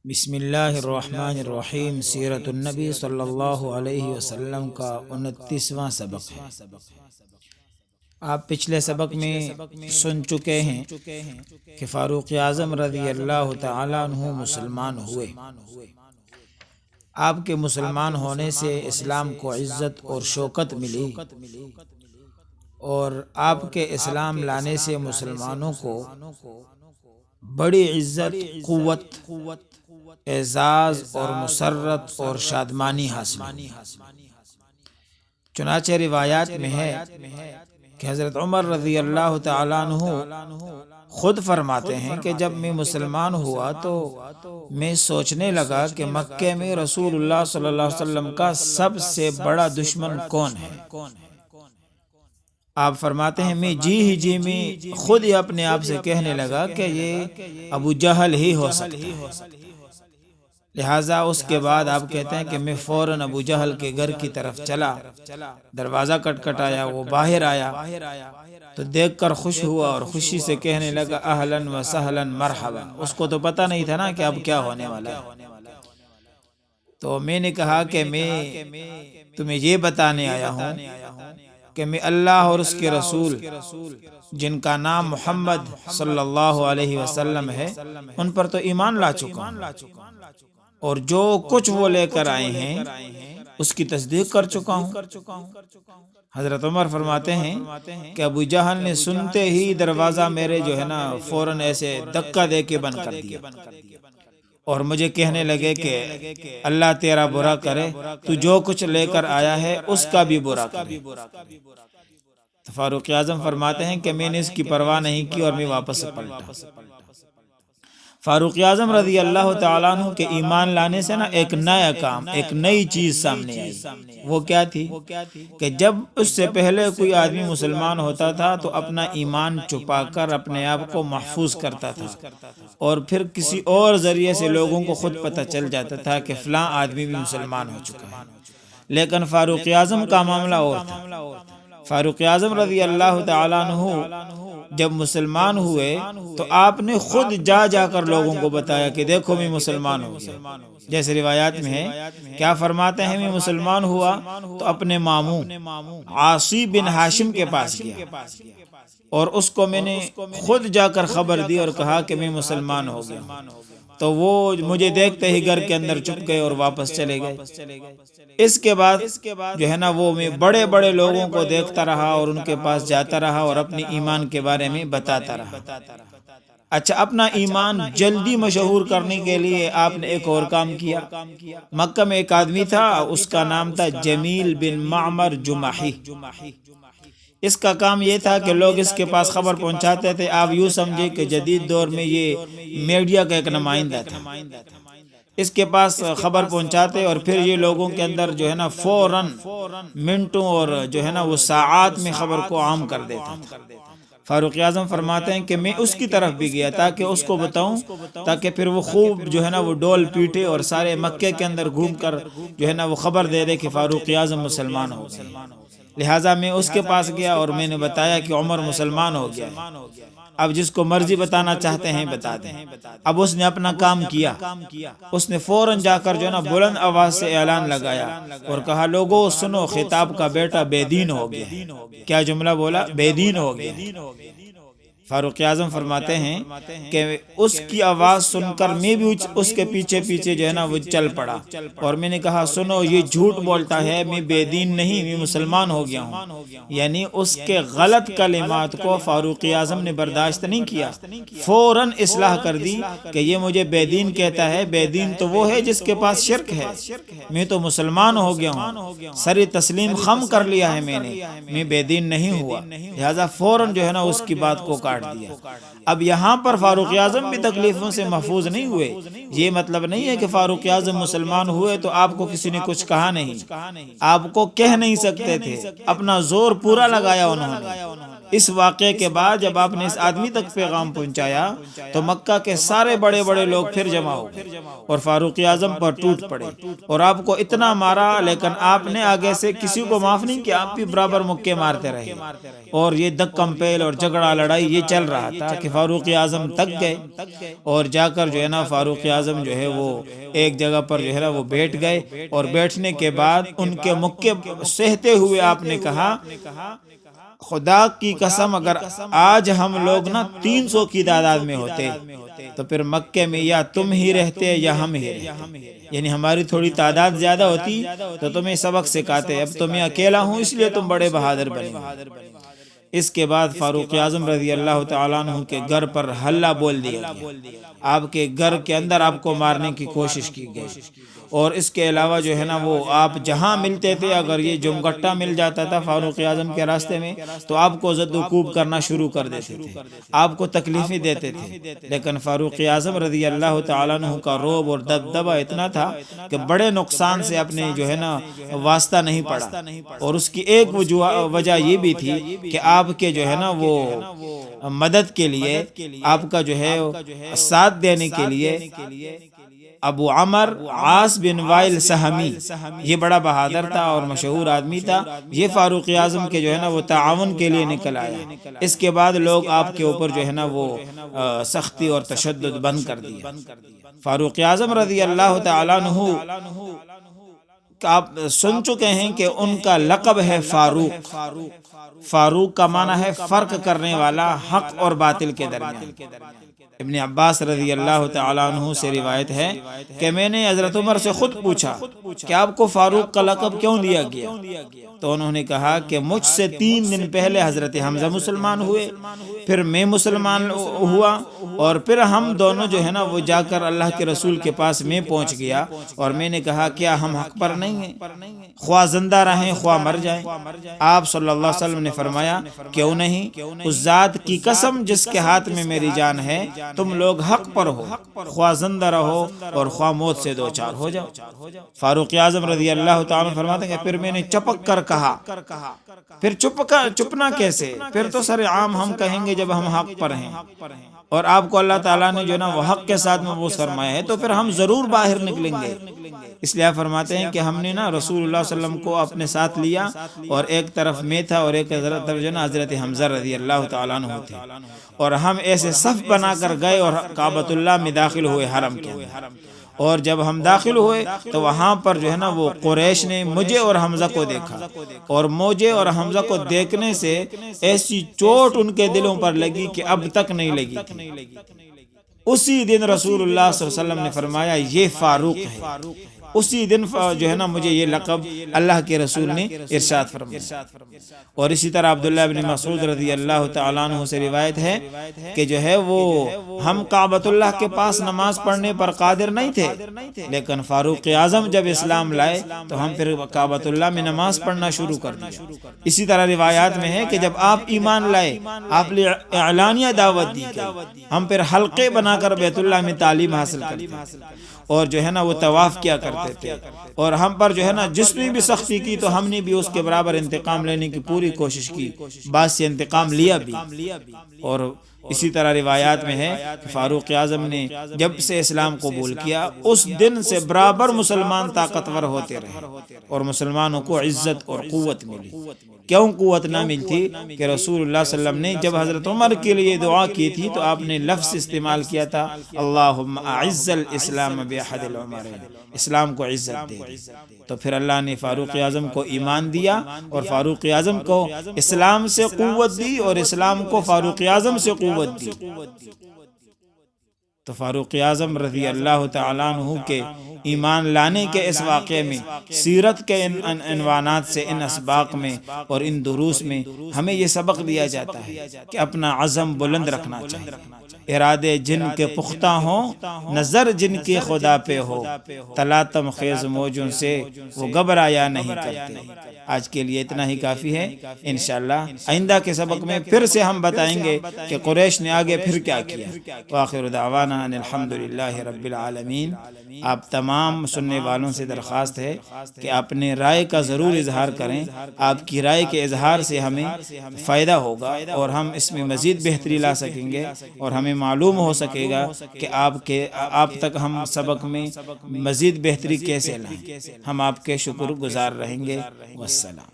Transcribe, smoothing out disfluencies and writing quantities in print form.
بسم اللہ الرحمن الرحیم۔ سیرت النبی صلی اللہ علیہ وسلم کا 29واں سبق ہے۔ آپ پچھلے سبق میں سن چکے ہیں کہ فاروق اعظم رضی اللہ تعالیٰ عنہ مسلمان ہوئے۔ آپ کے مسلمان ہونے سے اسلام کو عزت اور شوکت ملی، اور آپ کے اسلام لانے سے مسلمانوں کو بڑی عزت، قوت، اعزاز اور مسرت اور شادمانی حاصل ہوئی۔ چنانچہ روایات میں ہے کہ حضرت عمر رضی اللہ تعالیٰ عنہ خود فرماتے ہیں کہ جب میں مسلمان ہوا تو میں سوچنے لگا کہ مکے میں رسول اللہ صلی اللہ علیہ وسلم کا سب سے بڑا دشمن کون ہے۔ آپ فرماتے ہیں میں جی میں خود ہی اپنے آپ سے کہنے لگا کہ یہ ابو جہل ہی ہو سکتا ہے۔ لہٰذا اس کے بعد آپ کہتے ہیں کہ میں فوراً ابو جہل کے گھر کی طرف چلا، دروازہ کٹکھٹایا، وہ باہر آیا تو دیکھ کر خوش ہوا اور خوشی سے کہنے لگا اہلاً و سہلاً مرحبا۔ اس کو تو پتہ نہیں تھا نا کہ اب کیا ہونے والا ہے۔ تو میں نے کہا کہ میں تمہیں یہ بتانے آیا ہوں کہ میں اللہ اور اس کے رسول جن کا نام محمد صلی اللہ علیہ وسلم ہے ان پر تو ایمان لا چکا ہوں، اور جو کچھ وہ لے کر آئے ہیں اس کی تصدیق کر چکا ہوں۔ حضرت عمر فرماتے ہیں کہ ابو جہل نے سنتے ہی دروازہ میرے فوراً ایسے دھکا دے کے بند کر دیا، اور مجھے کہنے لگے کہ اللہ تیرا برا کرے، تو جو کچھ لے کر آیا ہے اس کا بھی برا کرے۔ تو فاروق اعظم فرماتے ہیں کہ میں نے اس کی پرواہ نہیں کی اور میں واپس پلٹا۔ فاروق اعظم رضی اللہ تعالیٰ عنہ کے ایمان لانے سے ایک نیا کام، ایک نئی چیز سامنے آئی۔ وہ کیا تھی کہ جب اس سے پہلے کوئی آدمی مسلمان ہوتا تھا تو اپنا ایمان چھپا کر اپنے آپ کو محفوظ کرتا تھا، اور پھر کسی اور ذریعے سے لوگوں کو خود پتہ چل جاتا تھا کہ فلاں آدمی بھی مسلمان ہو چکا ہے۔ لیکن فاروق اعظم کا معاملہ اور تھا۔ فاروق اعظم رضی اللہ تعالیٰ عنہ جب مسلمان ہوئے تو آپ نے خود جا کر لوگوں کو بتایا کہ دیکھو میں مسلمان ہو گیا۔ جیسے روایات میں ہے، کیا فرماتے ہیں میں مسلمان ہوا تو اپنے ماموں عاصی بن ہاشم کے پاس گیا، اور اس کو میں نے خود جا کر خبر دی اور کہا کہ میں مسلمان ہو گیا۔ تو وہ مجھے دیکھتے ہی گھر کے اندر چھپ گئے اور واپس چلے گئے۔ اس کے بعد وہ میں بڑے بڑے لوگوں کو دیکھتا رہا اور ان کے پاس جاتا رہا اور اپنی ایمان کے بارے میں بتاتا رہا۔ اچھا، اپنا ایمان جلدی مشہور کرنے کے لیے آپ نے ایک اور کام کیا۔ مکہ میں ایک آدمی تھا، اس کا نام تھا جمیل بن معمر جمحی۔ اس کا کام یہ تھا کہ لوگ اس کے پاس خبر پہنچاتے تھے۔ آپ یوں سمجھے کہ جدید دور میں یہ میڈیا کا ایک نمائندہ تھا۔ اس کے پاس خبر پہنچاتے اور پھر یہ لوگوں کے اندر فوراً منٹوں اور وہ ساعات میں خبر کو عام کر دیتا تھا۔ فاروق اعظم فرماتے ہیں کہ میں اس کی طرف بھی گیا تاکہ اس کو بتاؤں، تاکہ پھر وہ خوب وہ ڈول پیٹے اور سارے مکے کے اندر گھوم کر وہ خبر دے دے کہ فاروق اعظم مسلمان ہو گئے۔ لہٰذا میں اس کے پاس گیا اور میں نے بتایا کہ عمر مسلمان ہو گیا ہے۔ اب جس کو مرضی بتانا چاہتے ہیں بتا دیں۔ اب اس نے اپنا کام کیا، اس نے فوراً جا کر بلند آواز سے اعلان لگایا اور کہا لوگو سنو، خطاب کا بیٹا بے دین ہو گیا ہے۔ کیا جملہ بولا؟ بے دین ہو گیا ہے۔ فاروق اعظم فرماتے ہیں کہ اس کی آواز سن کر میں بھی اس کے پیچھے وہ چل پڑا، اور میں نے کہا سنو، یہ جھوٹ بولتا ہے، میں بے دین نہیں، میں مسلمان ہو گیا ہوں۔ یعنی اس کے غلط کلمات کو فاروق اعظم نے برداشت نہیں کیا، فوراً اصلاح کر دی کہ یہ مجھے بے دین کہتا ہے، بے دین تو وہ ہے جس کے پاس شرک ہے، میں تو مسلمان ہو گیا ہوں، سر تسلیم خم کر لیا ہے میں بے دین نہیں ہوا۔ لہذا فوراً اس کی بات کو کاٹ دیا۔ اب یہاں پر فاروق اعظم بھی تکلیفوں سے محفوظ نہیں ہوئے۔ یہ مطلب نہیں ہے کہ فاروق اعظم مسلمان ہوئے تو آپ کو کسی نے کچھ کہا نہیں، آپ کو کہہ نہیں سکتے تھے، اپنا زور پورا لگایا انہوں نے۔ اس واقعے کے بعد جب آپ نے اس آدمی تک پیغام پہنچایا تو مکہ کے سارے بڑے بڑے لوگ پھر جمع ہو گئے اور فاروق اعظم پر ٹوٹ پڑے اور آپ کو اتنا مارا، لیکن آپ نے آگے سے کسی کو معاف نہیں کیا، آپ بھی برابر مکے مارتے رہے اور یہ دک کمپیل اور جھگڑا لڑائی یہ چل رہا تھا کہ فاروق اعظم تک گئے اور جا کر جو ہے نا فاروق اعظم جو ہے وہ ایک جگہ پر جو ہے نا وہ بیٹھ گئے اور بیٹھنے کے بعد ان کے مکے سہتے ہوئے آپ نے کہا خدا کی قسم اگر آج ہم لوگ نا 300 کی تعداد میں ہوتے تو پھر مکے میں یا تم ہی رہتے یا ہم ہی رہتے، یعنی ہماری تھوڑی تعداد زیادہ ہوتی تو تمہیں سبق سکھاتے، اب تمہیں اکیلا ہوں اس لیے تم بڑے بہادر بنے۔ اس کے بعد فاروق اعظم رضی اللہ تعالیٰ عنہ کے گھر پر حلہ بول دیا گیا، آپ کے گھر کے اندر آپ کو مارنے کی کوشش کی گئی، اور اس کے علاوہ جو ہے نا وہ آپ جہاں ملتے تھے اگر یہ جمگٹا مل جاتا تھا فاروق اعظم کے راستے میں تو آپ کو زد و کوب کرنا شروع کر دیتے تھے، آپ کو تکلیفیں دیتے تھے، لیکن فاروق اعظم رضی اللہ تعالیٰ عنہ کا رعب اور دبدبہ اتنا تھا کہ بڑے نقصان سے اپنے جو ہے نا واسطہ نہیں پڑا، اور اس کی ایک وجہ یہ بھی تھی کہ آپ کے جو ہے نا وہ مدد کے لیے، آپ کا جو ہے ساتھ دینے کے لیے ابو عمر عاص بن وائل سہمی، یہ بڑا بہادر تھا اور مشہور آدمی تھا، یہ فاروق اعظم کے جو ہے نا وہ تعاون کے لیے نکل آیا۔ اس کے بعد لوگ آپ کے اوپر جو ہے نا وہ سختی اور تشدد بند کر دیا۔ فاروق اعظم رضی اللہ تعالیٰ عنہ آپ سن چکے ہیں کہ ان کا لقب ہے فاروق۔ فاروق کا معنی ہے فرق کرنے والا، حق اور باطل کے درمیان۔ ابن عباس رضی اللہ تعالیٰ عنہ سے روایت ہے کہ میں نے حضرت عمر سے خود پوچھا کہ آپ کو فاروق کا لقب کیوں دیا گیا؟ تو انہوں نے کہا کہ مجھ سے 3 دن پہلے حضرت حمزہ مسلمان ہوئے، پھر میں مسلمان ہوا، اور پھر ہم دونوں جو ہے نا وہ جا کر اللہ کے رسول کے پاس میں پہنچ گیا اور میں نے کہا کیا ہم حق پر نہیں ہیں؟ خواہ زندہ رہیں خواہ مر جائیں۔ آپ صلی اللہ علیہ وسلم نے فرمایا کیوں نہیں، اس ذات کی قسم جس کے ہاتھ میں میری جان ہے تم لوگ حق پر ہو، خواہ زندہ رہو اور خواہ موت سے دوچار ہو جاؤ۔ فاروق اعظم رضی اللہ تعالیٰ فرماتے ہیں کہ پھر میں نے چپک کر کہا، پھر چپنا کیسے، پھر تو سر عام ہم کہیں گے جب ہم حق پر ہیں، اور آپ کو اللہ تعالیٰ نے جو نا وہ حق کے ساتھ محفوظ فرمایا ہے تو پھر ہم ضرور باہر نکلیں گے۔ اس لیے فرماتے ہیں کہ ہم نے نا رسول اللہ صلی اللہ علیہ وسلم کو اپنے ساتھ لیا اور ایک طرف میں تھا اور ایک طرف جو نا حضرت حمزہ رضی اللہ تعالیٰ عنہ تھے، اور ہم ایسے صف بنا کر گئے اور کعبۃ اللہ میں داخل ہوئے حرم کے اندر، اور جب ہم داخل ہوئے تو وہاں پر جو ہے نا وہ قریش نے مجھے اور حمزہ کو دیکھا، اور مجھے اور حمزہ کو دیکھنے سے ایسی چوٹ ان کے دلوں پر لگی کہ اب تک نہیں لگی تھی۔ اسی دن رسول اللہ صلی اللہ علیہ وسلم نے فرمایا یہ فاروق ہے، اسی دن جو ہے نا مجھے یہ لقب اللہ کے رسول نے ارشاد فرمایا۔ اور اسی طرح عبداللہ بن مسعود رضی اللہ تعالیٰ عنہ سے روایت ہے کہ جو ہے وہ ہم کعبۃ اللہ کے پاس نماز پڑھنے پر قادر نہیں تھے، لیکن فاروق اعظم جب اسلام لائے تو ہم پھر کعبۃ اللہ میں نماز پڑھنا شروع کر دیا۔ اسی طرح روایات میں ہے کہ جب آپ ایمان لائے آپ نے اعلانیہ دعوت دی گئی، ہم پھر حلقے بنا کر بیت اللہ میں تعلیم حاصل کرتے اور جو ہے نا وہ طواف کیا کرتے تھے، اور ہم پر جو ہے نا جس نے بھی سختی کی تو ہم نے بھی اس کے برابر انتقام لینے کی پوری کوشش کی، بعض سے انتقام لیا بھی۔ اور اسی طرح روایات میں ہے کہ فاروق اعظم نے جب سے اسلام قبول کیا اس دن سے برابر مسلمان طاقتور ہوتے رہے اور مسلمانوں کو عزت اور قوت ملی۔ کیوں قوت نہ ملتی کہ رسول اللہ صلی اللہ علیہ وسلم نے جب حضرت عمر کے لیے دعا کی تھی تو آپ نے لفظ استعمال کیا تھا اللہم اعز الاسلام باحد العمرین، اسلام کو عزت دے دی۔ تو پھر اللہ نے فاروق اعظم کو ایمان دیا اور فاروق اعظم کو اسلام سے قوت دی اور اسلام کو فاروق اعظم سے قوت دی۔ تو فاروق اعظم رضی اللہ تعالیٰ عنہ کے ایمان لانے کے اس واقعے میں سیرت کے ان عنوانات سے، ان اسباق میں اور ان دروس میں ہمیں یہ سبق دیا جاتا ہے کہ اپنا عزم بلند رکھنا چاہیے۔ ارادے جن کے پختہ ہوں، نظر جن کی خدا پہ ہو، تلاطم خیز موجوں سے وہ گھبرایا نہیں کرتے۔ آج کے لیے اتنا ہی کافی ہے۔ انشاءاللہ آئندہ کے سبق میں پھر سے ہم بتائیں گے کہ قریش نے آگے پھر کیا کیا۔ وآخر دعوانا ان الحمدللہ رب العالمین۔ آپ تمام سننے والوں سے درخواست ہے کہ اپنے رائے کا ضرور اظہار کریں۔ آپ کی رائے کے اظہار سے ہمیں فائدہ ہوگا اور ہم اس میں مزید بہتری لا سکیں گے، اور ہمیں معلوم ہو سکے گا کہ آپ تک ہم سبق میں مزید بہتری کیسے لائیں۔ ہم آپ کے شکر گزار رہیں گے۔ والسلام۔